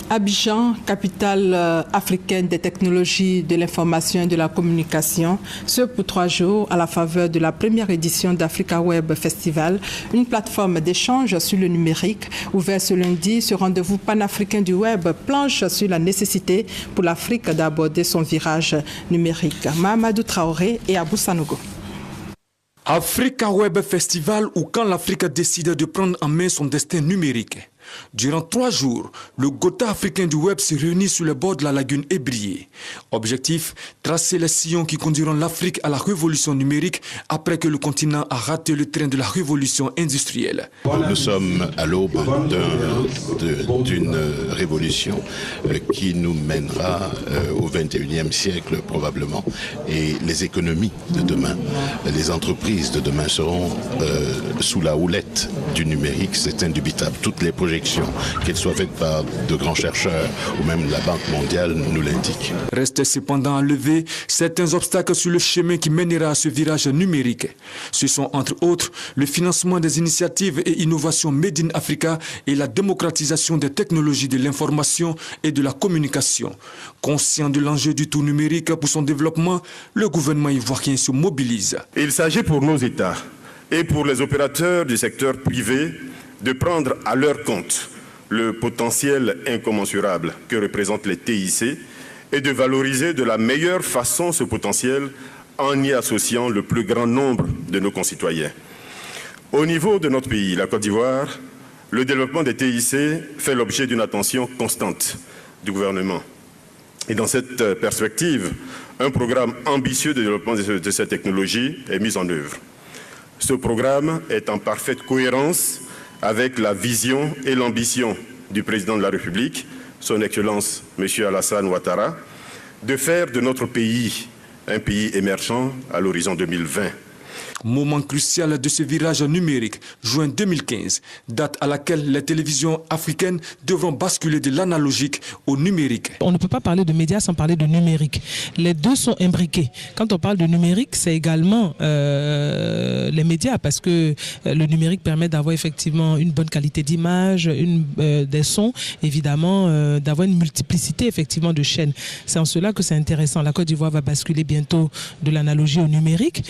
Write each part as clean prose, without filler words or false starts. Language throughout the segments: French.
Abidjan, capitale africaine des technologies de l'information et de la communication, ce pour 3 jours à la faveur de la première édition d'Africa Web Festival, une plateforme d'échange sur le numérique. Ouvert ce lundi, ce rendez-vous panafricain du web planche sur la nécessité pour l'Afrique d'aborder son virage numérique. Mahamadou Traoré et Abou Sanogo. Africa Web Festival, ou quand l'Afrique décide de prendre en main son destin numérique. Durant 3 jours, le Gotha africain du web se réunit sur le bord de la lagune Ébrié. Objectif, tracer les sillons qui conduiront l'Afrique à la révolution numérique après que le continent a raté le train de la révolution industrielle. Nous sommes à l'aube d'une révolution qui nous mènera au 21e siècle probablement. Et les économies de demain, les entreprises de demain seront sous la houlette du numérique, c'est indubitable. Toutes les projections, qu'elles soient faites par de grands chercheurs ou même la Banque mondiale, nous l'indiquent. Restent cependant à lever certains obstacles sur le chemin qui mènera à ce virage numérique. Ce sont entre autres le financement des initiatives et innovations Made in Africa et la démocratisation des technologies de l'information et de la communication. Conscient de l'enjeu du tout numérique pour son développement, le gouvernement ivoirien se mobilise. Il s'agit pour nos États et pour les opérateurs du secteur privé de prendre à leur compte le potentiel incommensurable que représentent les TIC et de valoriser de la meilleure façon ce potentiel en y associant le plus grand nombre de nos concitoyens. Au niveau de notre pays, la Côte d'Ivoire, le développement des TIC fait l'objet d'une attention constante du gouvernement. Et dans cette perspective, un programme ambitieux de développement de cette technologie est mis en œuvre. Ce programme est en parfaite cohérence avec la vision et l'ambition du président de la République, son Excellence M. Alassane Ouattara, de faire de notre pays un pays émergent à l'horizon 2020. Moment crucial de ce virage numérique, juin 2015, date à laquelle les télévisions africaines devront basculer de l'analogique au numérique. On ne peut pas parler de médias sans parler de numérique. Les deux sont imbriqués. Quand on parle de numérique, c'est également les médias, parce que le numérique permet d'avoir effectivement une bonne qualité d'image, des sons, évidemment, d'avoir une multiplicité effectivement de chaînes. C'est en cela que c'est intéressant. La Côte d'Ivoire va basculer bientôt de l'analogie au numérique.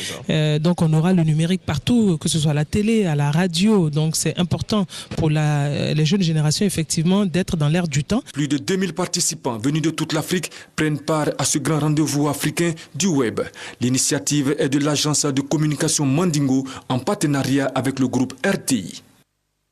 Donc on aura le numérique partout, que ce soit à la télé, à la radio. Donc c'est important pour les jeunes générations effectivement d'être dans l'air du temps. Plus de 2000 participants venus de toute l'Afrique prennent part à ce grand rendez-vous africain du web. L'initiative est de l'agence de communication Mandingo en partenariat avec le groupe RTI.